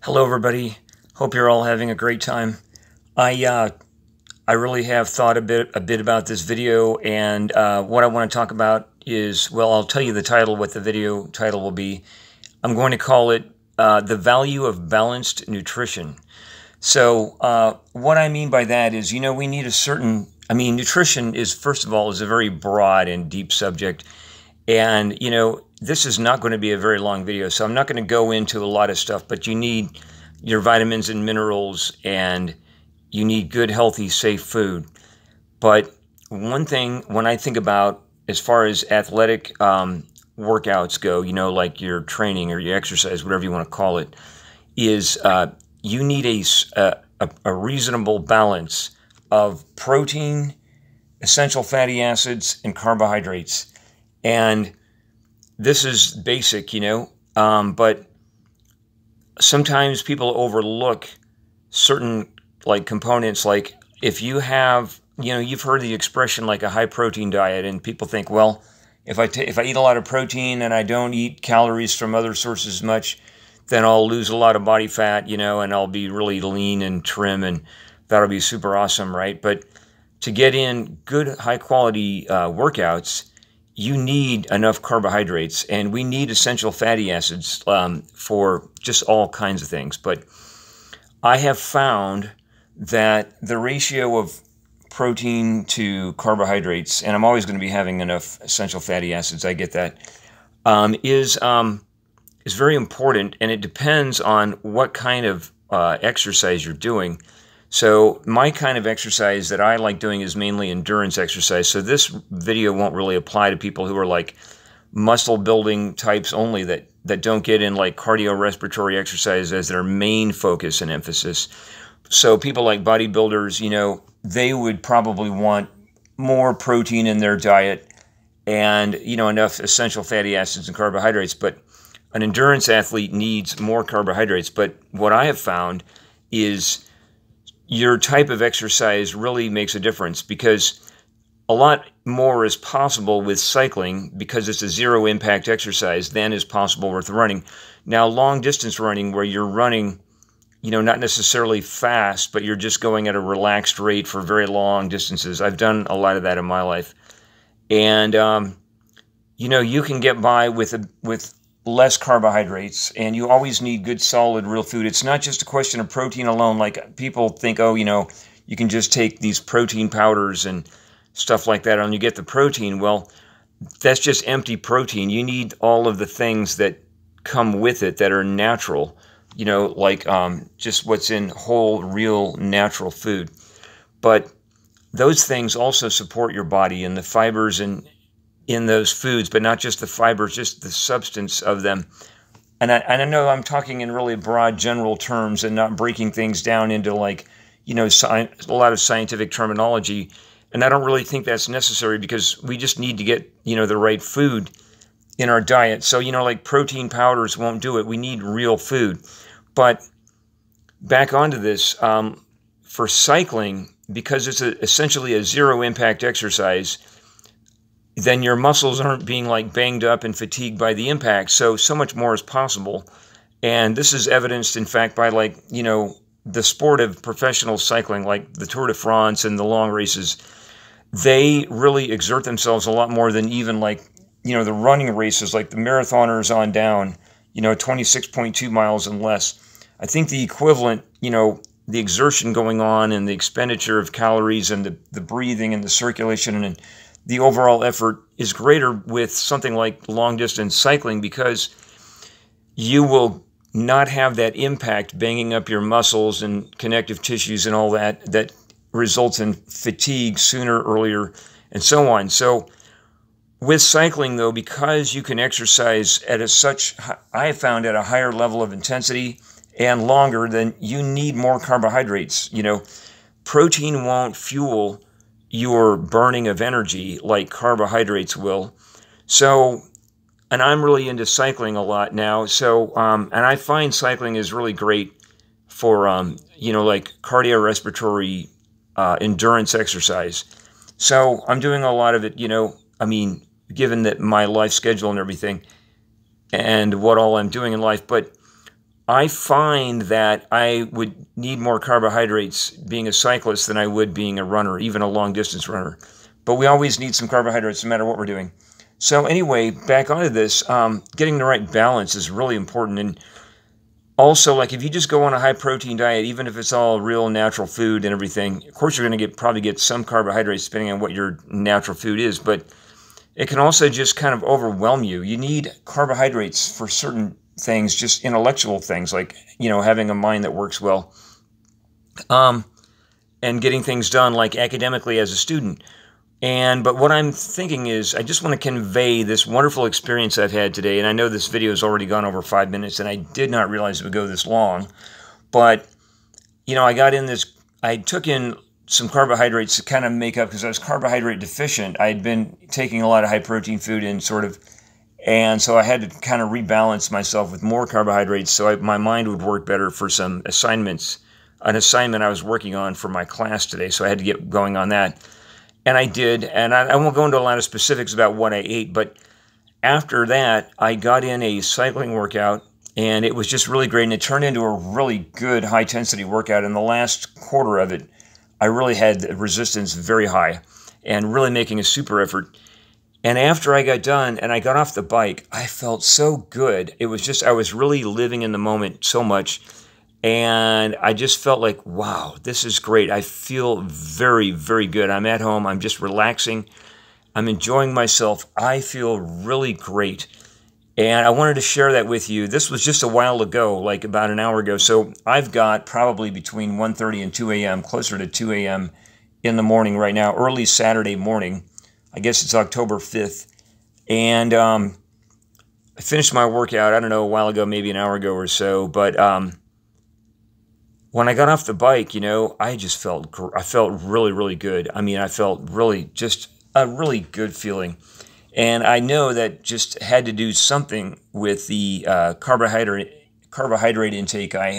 Hello, everybody. Hope you're all having a great time. I really have thought a bit about this video, and what I want to talk about is, well, I'll tell you the title, what the video title will be. I'm going to call it The Value of Balanced Nutrition. So what I mean by that is, we need a certain, nutrition is, first of all, is a very broad and deep subject. And, this is not going to be a very long video, so I'm not going to go into a lot of stuff, but you need your vitamins and minerals, and you need good, healthy, safe food. But one thing, when I think about as far as athletic workouts go, like your training or your exercise, whatever you want to call it, is you need a reasonable balance of protein, essential fatty acids, and carbohydrates. And this is basic, but sometimes people overlook certain components. Like if you have, you've heard the expression like a high protein diet, and people think, well, if I eat a lot of protein and I don't eat calories from other sources much, then I'll lose a lot of body fat, and I'll be really lean and trim, and that'll be super awesome, right? But to get in good, high quality workouts, you need enough carbohydrates, and we need essential fatty acids for just all kinds of things. But I have found that the ratio of protein to carbohydrates, and I'm always going to be having enough essential fatty acids, I get that, is very important, and it depends on what kind of exercise you're doing. So my kind of exercise that I like doing is mainly endurance exercise. So this video won't really apply to people who are like muscle building types only, that don't get in like cardiorespiratory exercise as their main focus and emphasis. So people like bodybuilders, they would probably want more protein in their diet and, enough essential fatty acids and carbohydrates. But an endurance athlete needs more carbohydrates. But what I have found is your type of exercise really makes a difference, because a lot more is possible with cycling because it's a zero impact exercise than is possible with running. Now, long distance running, where you're running, not necessarily fast, but you're just going at a relaxed rate for very long distances. I've done a lot of that in my life. And, you can get by with less carbohydrates, and you always need good, solid, real food. It's not just a question of protein alone. Like people think, oh, you can just take these protein powders and stuff like that and you get the protein. Well, that's just empty protein. You need all of the things that come with it that are natural, like just what's in whole, real, natural food. But those things also support your body, and the fibers in those foods, but not just the fibers, just the substance of them. And I know I'm talking in really broad general terms and not breaking things down into like, a lot of scientific terminology. And I don't really think that's necessary, because we just need to get, the right food in our diet. So, like protein powders won't do it. We need real food. But back onto this, for cycling, because it's essentially a zero impact exercise, then your muscles aren't being like banged up and fatigued by the impact. So much more is possible. And this is evidenced, in fact, by the sport of professional cycling, like the Tour de France and the long races. They really exert themselves a lot more than even the running races, like the marathoners on down, 26.2 miles and less. I think the equivalent, the exertion going on and the expenditure of calories and the breathing and the circulation and the overall effort is greater with something like long distance cycling, because you will not have that impact banging up your muscles and connective tissues and all that results in fatigue sooner, earlier, and so on. So with cycling, though, because you can exercise at I have found at a higher level of intensity and longer, then you need more carbohydrates. Protein won't fuel your burning of energy like carbohydrates will. So, and I'm really into cycling a lot now. So, and I find cycling is really great for, like cardiorespiratory endurance exercise. So I'm doing a lot of it, given that my life schedule and everything and what all I'm doing in life. But I find that I would need more carbohydrates being a cyclist than I would being a runner, even a long-distance runner. But we always need some carbohydrates no matter what we're doing. So anyway, back onto this, getting the right balance is really important. And also, like if you just go on a high-protein diet, even if it's all real natural food and everything, of course you're going to probably get some carbohydrates depending on what your natural food is, but it can also just kind of overwhelm you. You need carbohydrates for certain things, just intellectual things, like, having a mind that works well, and getting things done, like academically as a student. But what I'm thinking is, I just want to convey this wonderful experience I've had today, and I know this video has already gone over 5 minutes, and I did not realize it would go this long, but, I took in some carbohydrates to kind of make up, because I was carbohydrate deficient. I had been taking a lot of high-protein food and so I had to kind of rebalance myself with more carbohydrates so my mind would work better for some assignments, an assignment I was working on for my class today, so I had to get going on that. And I did, and I won't go into a lot of specifics about what I ate, but after that, I got in a cycling workout, and it was just really great, and it turned into a really good high-intensity workout. In the last quarter of it, I really had the resistance very high and really making a super effort. And after I got done and I got off the bike, I felt so good. It was just, I was really living in the moment so much. And I just felt like, wow, this is great. I feel very, very good. I'm at home. I'm just relaxing. I'm enjoying myself. I feel really great. And I wanted to share that with you. This was just a while ago, like about an hour ago. So I've got probably between 1:30 and 2 a.m., closer to 2 a.m. in the morning right now, early Saturday morning. I guess it's October 5th. And I finished my workout, I don't know, a while ago, maybe an hour ago or so. But when I got off the bike, I felt really, really good. I mean, I felt really just a really good feeling. And I know that just had to do something with the carbohydrate intake I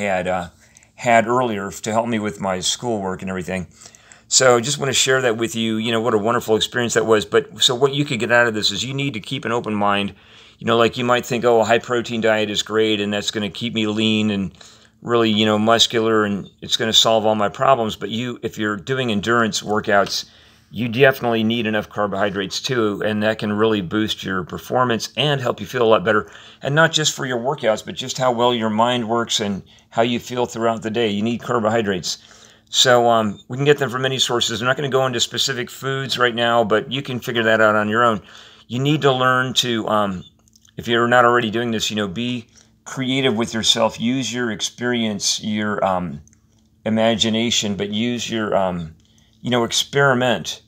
had earlier to help me with my schoolwork and everything. So I just want to share that with you, what a wonderful experience that was. But so what you could get out of this is you need to keep an open mind. Like you might think, oh, a high-protein diet is great, and that's going to keep me lean and really, muscular, and it's going to solve all my problems. But if you're doing endurance workouts, you definitely need enough carbohydrates too, and that can really boost your performance and help you feel a lot better. And not just for your workouts, but just how well your mind works and how you feel throughout the day. You need carbohydrates. So we can get them from many sources. I'm not going to go into specific foods right now, but you can figure that out on your own. You need to learn to, if you're not already doing this, be creative with yourself. Use your experience, your imagination, but use your, experiment,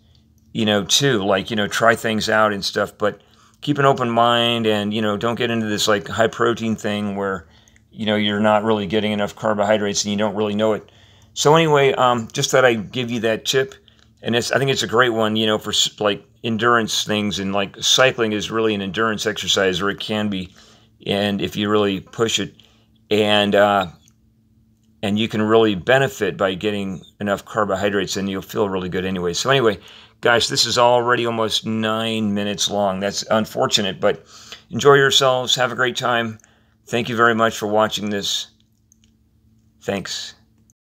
too. Like, try things out and stuff, but keep an open mind and, don't get into this like high protein thing where, you're not really getting enough carbohydrates and you don't really know it. So anyway, just thought I'd give you that tip, and I think it's a great one, for like endurance things, and like cycling is really an endurance exercise, or it can be, and if you really push it, and you can really benefit by getting enough carbohydrates, and you'll feel really good anyway. So anyway, guys, this is already almost 9 minutes long. That's unfortunate, but enjoy yourselves. Have a great time. Thank you very much for watching this. Thanks.